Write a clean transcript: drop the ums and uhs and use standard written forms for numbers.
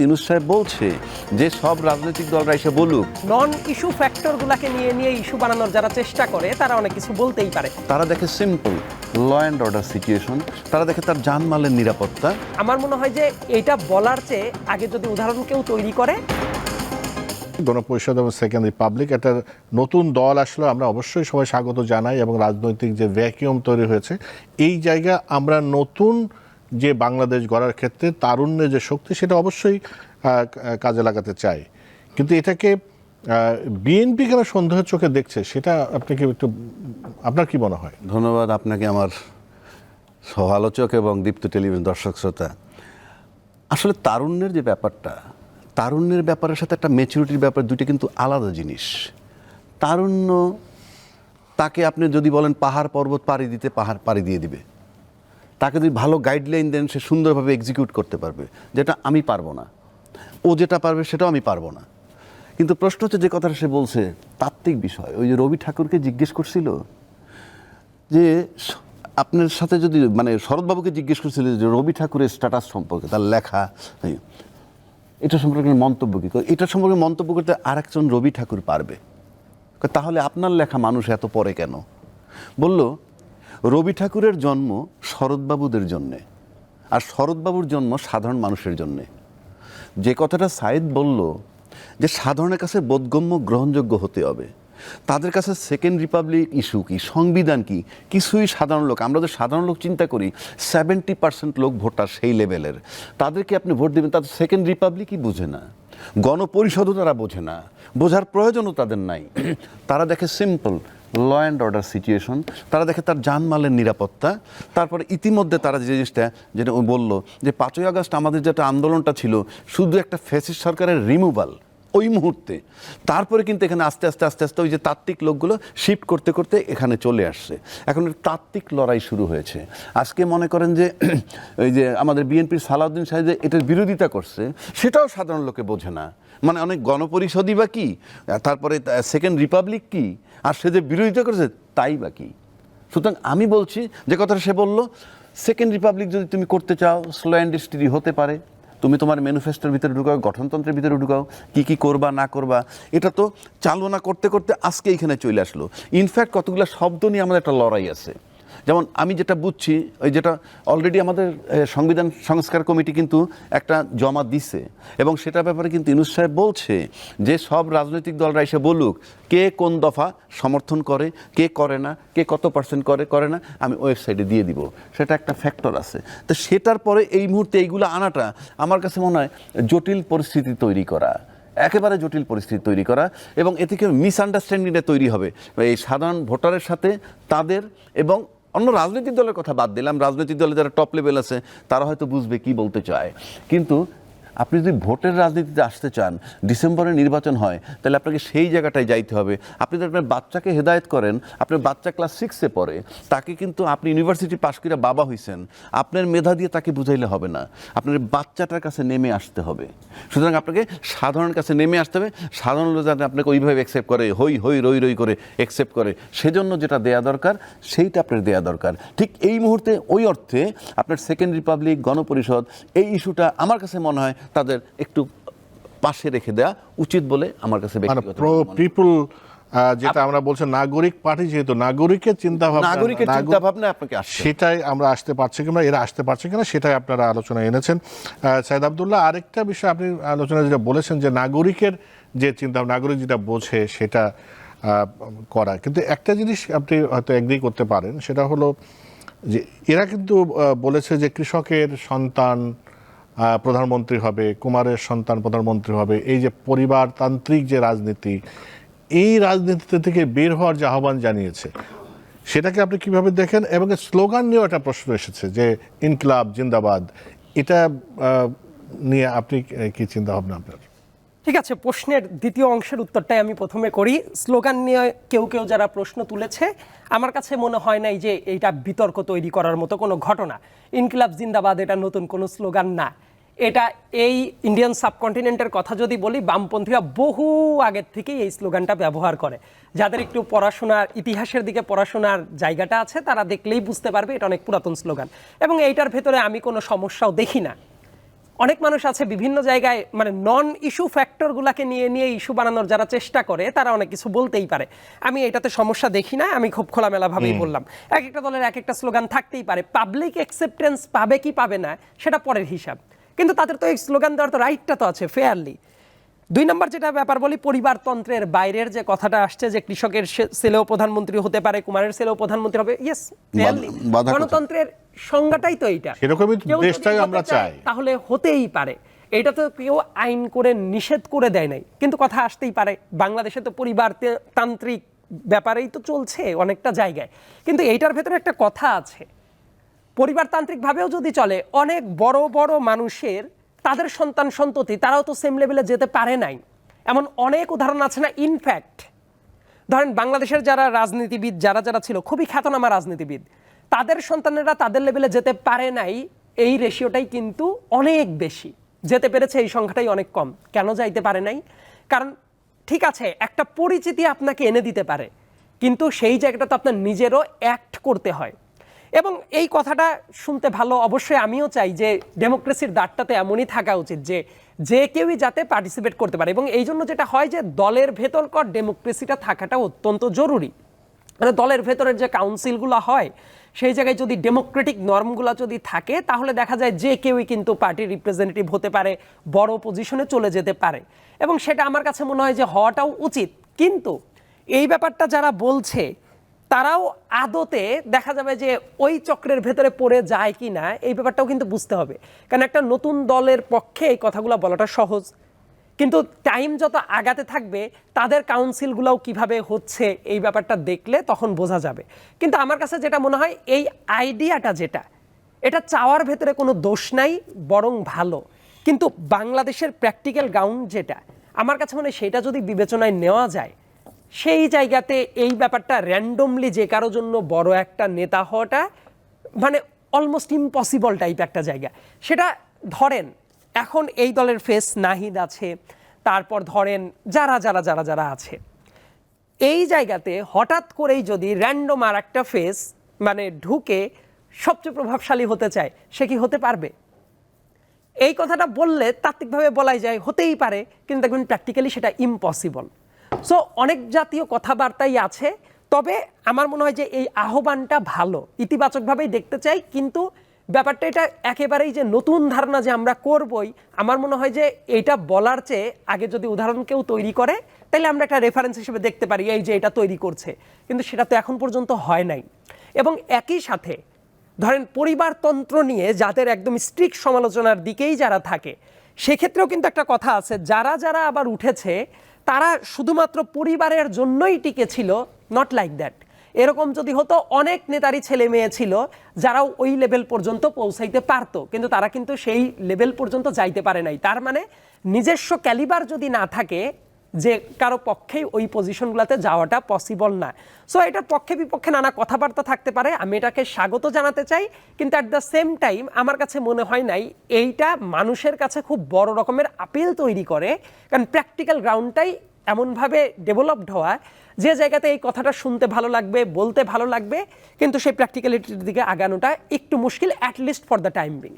ইউনূস সাহেব বলছে যে সব রাজনৈতিক দলরা এসে বলুক, নন ইস্যু ফ্যাক্টরগুলোকে নিয়ে ইস্যু বানানোর যারা চেষ্টা করে তারা অনেক কিছু বলতেই পারে। তারা দেখে simple law and order situation, তারা দেখে তার জানমালের নিরাপত্তা। আমার মনে হয় যে এটা বলার চেয়ে আগে যদি উদাহরণ কেউ তৈরি করে। গণপরিষদ এবং সেকেন্ড রিপাবলিক একটা নতুন দল আসলে আমরা অবশ্যই সবাই স্বাগত জানাই, এবং রাজনৈতিক যে ভ্যাকিউম তৈরি হয়েছে এই জায়গা আমরা নতুন যে বাংলাদেশ গড়ার ক্ষেত্রে তারুণ্যের যে শক্তি সেটা অবশ্যই কাজে লাগাতে চাই। কিন্তু এটাকে বিএনপি কেন সন্দেহের চোখে দেখছে সেটা আপনাকে একটু, আপনার কি মনে হয়? ধন্যবাদ আপনাকে, আমার সহ আলোচক এবং দীপ্ত টেলিভিশন দর্শক শ্রোতা। আসলে তারুণ্যের যে ব্যাপারটা, তারুণ্যের ব্যাপারের সাথে একটা ম্যাচুরিটির ব্যাপার, দুইটা কিন্তু আলাদা জিনিস। তারুণ্য, তাকে আপনি যদি বলেন পাহাড় পর্বত পাড়ি দিতে, পাহাড় পাড়ি দিয়ে দিবে। তাকে যদি ভালো গাইডলাইন দেন সে সুন্দরভাবে এক্সিকিউট করতে পারবে, যেটা আমি পারবো না। ও যেটা পারবে সেটাও আমি পারবো না। কিন্তু প্রশ্ন হচ্ছে, যে কথাটা সে বলছে তাত্ত্বিক বিষয়। ওই যে রবি ঠাকুরকে জিজ্ঞেস করছিল যে আপনার সাথে যদি, মানে শরৎবাবুকে জিজ্ঞেস করছিল যে রবি ঠাকুরের স্ট্যাটাস সম্পর্কে, তার লেখা, এটা সম্পর্কে মন্তব্য কী করে, এটা সম্পর্কে মন্তব্য করতে আরেকজন রবি ঠাকুর পারবে। তাহলে আপনার লেখা মানুষ এত পরে কেন? বলল, রবি ঠাকুরের জন্ম শরৎবাবুদের জন্যে, আর শরৎবাবুর জন্ম সাধারণ মানুষের জন্যে। যে কথাটা সাইদ বলল যে সাধারণের কাছে বোধগম্য গ্রহণযোগ্য হতে হবে, তাদের কাছে সেকেন্ড রিপাবলিক ইস্যু কি, সংবিধান কি, কিছুই সাধারণ লোক, আমরা যে সাধারণ লোক চিন্তা করি 70% লোক ভোটার সেই লেভেলের, তাদেরকে আপনি ভোট দেবেন, তাদের সেকেন্ড রিপাবলিকই বোঝে না, গণপরিষদও তারা বোঝে না, বোঝার প্রয়োজনও তাদের নাই। তারা দেখে simple law and order situation, তারা দেখে তার জানমালের নিরাপত্তা। তারপরে ইতিমধ্যে তারা যে জিনিসটা, যেটা বললো যে 5ই আগস্ট আমাদের যেটা আন্দোলনটা ছিল শুধু একটা ফ্যাসিস্ট সরকারের রিমুভাল ওই মুহূর্তে, তারপরে কিন্তু এখানে আস্তে আস্তে আস্তে আস্তে ওই যে তাত্ত্বিক লোকগুলো শিফট করতে করতে এখানে চলে আসছে। এখন তাত্ত্বিক লড়াই শুরু হয়েছে। আজকে মনে করেন যে ওই যে আমাদের বিএনপির সালাউদ্দিন সাহেব যে এটার বিরোধিতা করছে, সেটাও সাধারণ লোকে বোঝে না। মানে অনেক গণপরিষদই বা কি, তারপরে সেকেন্ড রিপাবলিক কি, আর সে যে বিরোধিতা করেছে তাই বা কি। সুতরাং আমি বলছি যে কথাটা সে বলল, সেকেন্ড রিপাবলিক যদি তুমি করতে চাও, স্লো অ্যান্ড স্টেডি হতে পারে। তুমি তোমার ম্যানিফেস্টোর ভিতরে ঢুকাও, গঠনতন্ত্রের ভিতরে ঢুকাও, কি করবা না করবা, এটা তো চালনা করতে করতে আজকে এইখানে চলে আসলো। ইনফ্যাক্ট কতগুলো শব্দ নিয়ে আমাদের একটা লড়াই আছে। যেমন আমি যেটা বুঝছি, ওই যেটা অলরেডি আমাদের সংবিধান সংস্কার কমিটি কিন্তু একটা জমা দিছে, এবং সেটার ব্যাপারে কিন্তু ইউনূস সাহেব বলছে যে সব রাজনৈতিক দলরা এসে বলুক কে কোন দফা সমর্থন করে, কে করে না, কে কত পার্সেন্ট করে না, আমি ওয়েবসাইটে দিয়ে দিব। সেটা একটা ফ্যাক্টর আছে। তো সেটার পরে এই মুহূর্তে এইগুলো আনাটা আমার কাছে মনে হয় জটিল পরিস্থিতি তৈরি করা, একেবারে জটিল পরিস্থিতি তৈরি করা, এবং এ থেকে মিসআন্ডারস্ট্যান্ডিংটা তৈরি হবে এই সাধারণ ভোটারের সাথে তাদের। এবং অন্য রাজনৈতিক দলের কথা বাদ দিলাম, রাজনৈতিক দলে যারা টপ লেভেল আছে তারা হয়তো বুঝবে কি বলতে চায়, কিন্তু আপনি যদি ভোটের রাজনীতিতে আসতে চান, ডিসেম্বরে নির্বাচন হয়, তাহলে আপনাকে সেই জায়গাটায় যাইতে হবে। আপনি যদি আপনার বাচ্চাকে হেদায়েত করেন, আপনার বাচ্চা ক্লাস 6-এ পড়ে, তাকে কিন্তু আপনি ইউনিভার্সিটি পাশ করে বাবা হয়েছেন, আপনার মেধা দিয়ে তাকে বুঝাইলে হবে না, আপনার বাচ্চাটার কাছে নেমে আসতে হবে। সুতরাং আপনাকে সাধারণের কাছে নেমে আসতে হবে। সাধারণ লোক যাতে আপনাকে ওইভাবে অ্যাকসেপ্ট করে, হই হই রই রই করে অ্যাকসেপ্ট করে, সেজন্য যেটা দেয়া দরকার সেইটা আপনার দেয়া দরকার। ঠিক এই মুহূর্তে ওই অর্থে আপনার সেকেন্ড রিপাবলিক, গণপরিষদ, এই ইস্যুটা আমার কাছে মনে হয় তাদের একটু পাশে রেখে দেওয়া উচিত বলে আমার কাছে ব্যক্তিগত প্রো পিপল, যেটা আমরা বলছি নাগরিক পার্টি, যেহেতু নাগরিকের চিন্তা ভাবনা আপনাকে আসছে, সেটাই আমরা আসতে পারছি কিনা, এরা আসতে পারছে কিনা, সেটাই আপনারা আলোচনায় এনেছেন। সাইদ আব্দুল্লাহ, আরেকটা বিষয় আপনি আলোচনায় যেটা বলেছেন যে নাগরিকের যে চিন্তা, নাগরিক যেটা বোঝে সেটা করা, কিন্তু একটা জিনিস আপনি হয়তো এগ্রি করতে পারেন, সেটা হলো যে এরা কিন্তু বলেছে যে কৃষকের সন্তান প্রধানমন্ত্রী হবে, কুমারের সন্তান প্রধানমন্ত্রী হবে। এই যে পরিবারতান্ত্রিক যে রাজনীতি, এই রাজনীতি থেকে বের হওয়ার যে আহ্বান জানিয়েছে, সেটাকে আপনি কিভাবে দেখেন? এবং স্লোগান নিয়েও একটা প্রশ্ন এসেছে যে ইনকিলাব জিন্দাবাদ, এটা নিয়ে আপনি কি চিন্তা ভাবনা আপনার? ঠিক আছে, প্রশ্নের দ্বিতীয় অংশের উত্তরটাই আমি প্রথমে করি। স্লোগান নিয়ে কেউ যারা প্রশ্ন তুলেছে, আমার কাছে মনে হয় নাই যে এইটা বিতর্ক তৈরি করার মতো কোনো ঘটনা। ইনকিলাব জিন্দাবাদ এটা নতুন কোনো স্লোগান না। এটা এই ইন্ডিয়ান সাবকন্টিনেন্টের কথা যদি বলি, বামপন্থীরা বহু আগের থেকেই এই স্লোগানটা ব্যবহার করে। যাদের একটু পড়াশোনার, ইতিহাসের দিকে পড়াশোনার জায়গাটা আছে, তারা দেখলেই বুঝতে পারবে এটা অনেক পুরাতন স্লোগান, এবং এইটার ভেতরে আমি কোনো সমস্যাও দেখি না। অনেক মানুষ আছে বিভিন্ন জায়গায় মানে নন ইস্যু ফ্যাক্টরগুলোকে নিয়ে নিয়ে ইস্যু বানানোর যারা চেষ্টা করে তারা অনেক কিছু বলতেই পারে। আমি এটাতে সমস্যা দেখি না, আমি খুব খোলামেলাভাবেই বললাম। এক একটা দলের এক একটা স্লোগান থাকতেই পারে, পাবলিক অ্যাকসেপ্টেন্স পাবে কি পাবে না সেটা পরের হিসাব, কিন্তু তাদের তো এই স্লোগান দেওয়ার তো রাইটটা তো আছে ফেয়ারলি। 2 নম্বর যেটা ব্যাপার বলি, পরিবারতন্ত্রের বাইরের যে কথাটা আসছে যে কৃষকের ছেলেও প্রধানমন্ত্রী হতে পারে, কুমারের ছেলেও প্রধানমন্ত্রী হবে, ইয়েস ফেয়ারলি, বাধা কোথায়? গণতন্ত্রের সংজ্ঞাটাই তো এইটা, সেরকমই তো কেউ যদি দেশটাই হতে আমরা চায়, চাই। তাহলে হতেই পারে। এটা তো কেউ আইন করে নিষেধ করে দেয় নাই, কিন্তু কথা আসতেই পারে। বাংলাদেশে তো পরিবারতান্ত্রিক ব্যাপারেই তো চলছে অনেকটা জায়গায়, কিন্তু এইটার ভেতরে একটা কথা আছে, পরিবারতান্ত্রিক ভাবেও যদি চলে, অনেক বড় বড় মানুষের তাদের সন্তান সন্ততি তারাও তো সেম লেভেলে যেতে পারে নাই, এমন অনেক উদাহরণ আছে না। ইনফ্যাক্ট ধরেন বাংলাদেশের যারা রাজনীতিবিদ যারা যারা ছিল খুবই খ্যাতনামা রাজনীতিবিদ, তাদের সন্তানেরা তাদের লেভেলে যেতে পারে নাই, এই রেশিওটাই কিন্তু অনেক বেশি। যেতে পেরেছে এই সংখ্যাটাই অনেক কম। কেন যাইতে পারে নাই? কারণ ঠিক আছে একটা পরিচিতি আপনাকে এনে দিতে পারে, কিন্তু সেই জায়গাটা তো আপনার নিজেরও অ্যাক্ট করতে হয়। এবং এই কথাটা শুনতে ভালো, অবশ্যই আমিও চাই যে ডেমোক্রেসির দ্বারটাতে এমনই থাকা উচিত যে যে কেউই যাতে পার্টিসিপেট করতে পারে, এবং এই জন্য যেটা হয় যে দলের ভেতরকার ডেমোক্রেসিটা থাকাটা অত্যন্ত জরুরি। মানে দলের ভেতরের যে কাউন্সিলগুলো হয় সেই জায়গায় যদি ডেমোক্রেটিক নর্মগুলো যদি থাকে, তাহলে দেখা যায় যে কেউই কিন্তু পার্টির রিপ্রেজেন্টেটিভ হতে পারে, বড় পজিশনে চলে যেতে পারে, এবং সেটা আমার কাছে মনে হয় যে হওয়াটাও উচিত। কিন্তু এই ব্যাপারটা যারা বলছে তারাও আদতে দেখা যাবে যে ওই চক্রের ভেতরে পড়ে যায় কি না, এই ব্যাপারটাও কিন্তু বুঝতে হবে। কারণ একটা নতুন দলের পক্ষে এই কথাগুলো বলাটা সহজ, কিন্তু টাইম যত আগাতে থাকবে তাদের কাউন্সিলগুলোও কিভাবে হচ্ছে এই ব্যাপারটা দেখলে তখন বোঝা যাবে। কিন্তু আমার কাছে যেটা মনে হয়, এই আইডিয়াটা যেটা, এটা চাওয়ার ভেতরে কোনো দোষ নাই, বরং ভালো। কিন্তু বাংলাদেশের প্র্যাকটিক্যাল গ্রাউন্ড যেটা, আমার কাছে মনে হয় সেটা যদি বিবেচনায় নেওয়া যায়, সেই জায়গাতে এই ব্যাপারটা র্যান্ডমলি যে কারো জন্য বড় একটা নেতা হওয়াটা মানে অলমোস্ট ইম্পসিবল টাইপ একটা জায়গা। সেটা ধরেন এখন এই দলের ফেস নাহিদ আছে, তারপর ধরেন যারা যারা যারা যারা আছে, এই জায়গাতে হঠাৎ করেই যদি র্যান্ডম আর একটা ফেস মানে ঢুকে সবচেয়ে প্রভাবশালী হতে চায়, সে কি হতে পারবে? এই কথাটা বললে তাত্ত্বিকভাবে বলাই যায় হতেই পারে, কিন্তু দেখবেন প্র্যাকটিক্যালি সেটা ইম্পসিবল। সো অনেক জাতীয় কথাবার্তাই আছে, তবে আমার মনে হয় যে এই আহ্বানটা ভালো, ইতিবাচকভাবেই দেখতে চাই। কিন্তু ব্যাপারটা এটা একেবারেই যে নতুন ধারণা যে আমরা করবই, আমার মনে হয় যে এটা বলার চেয়ে আগে যদি উদাহরণ কেউ তৈরি করে, তাহলে আমরা একটা রেফারেন্স হিসেবে দেখতে পারি এই যে এটা তৈরি করছে, কিন্তু সেটা তো এখন পর্যন্ত হয় নাই। এবং একই সাথে ধরেন পরিবারতন্ত্র নিয়ে যাদের একদম স্ট্রিক্ট সমালোচনার দিকেই যারা থাকে, সেক্ষেত্রেও কিন্তু একটা কথা আছে, যারা যারা আবার উঠেছে তারা শুধুমাত্র পরিবারের জন্যই টিকে ছিল, নট লাইক দ্যাট। এরকম যদি হতো, অনেক নেতারই ছেলে মেয়ে ছিল যারাও ওই লেভেল পর্যন্ত পৌঁছাইতে পারতো, কিন্তু তারা কিন্তু সেই লেভেল পর্যন্ত যাইতে পারে নাই। তার মানে নিজস্ব ক্যালিবার যদি না থাকে, যে কারো পক্ষেই ওই পজিশনগুলোতে যাওয়াটা পসিবল না। সো এটার পক্ষে বিপক্ষে নানা কথাবার্তা থাকতে পারে, আমি এটাকে স্বাগত জানাতে চাই, কিন্তু অ্যাট দ্য সেম টাইম আমার কাছে মনে হয় নাই এইটা মানুষের কাছে খুব বড় রকমের আপিল তৈরি করে। কারণ প্র্যাকটিক্যাল গ্রাউন্ডটাই এমনভাবে ডেভেলপড হওয়া যে জায়গাতে এই কথাটা শুনতে ভালো লাগবে, বলতে ভালো লাগবে, কিন্তু সেই প্র্যাকটিক্যালিটির দিকে আগানোটা একটু মুশকিল, at least for the time being.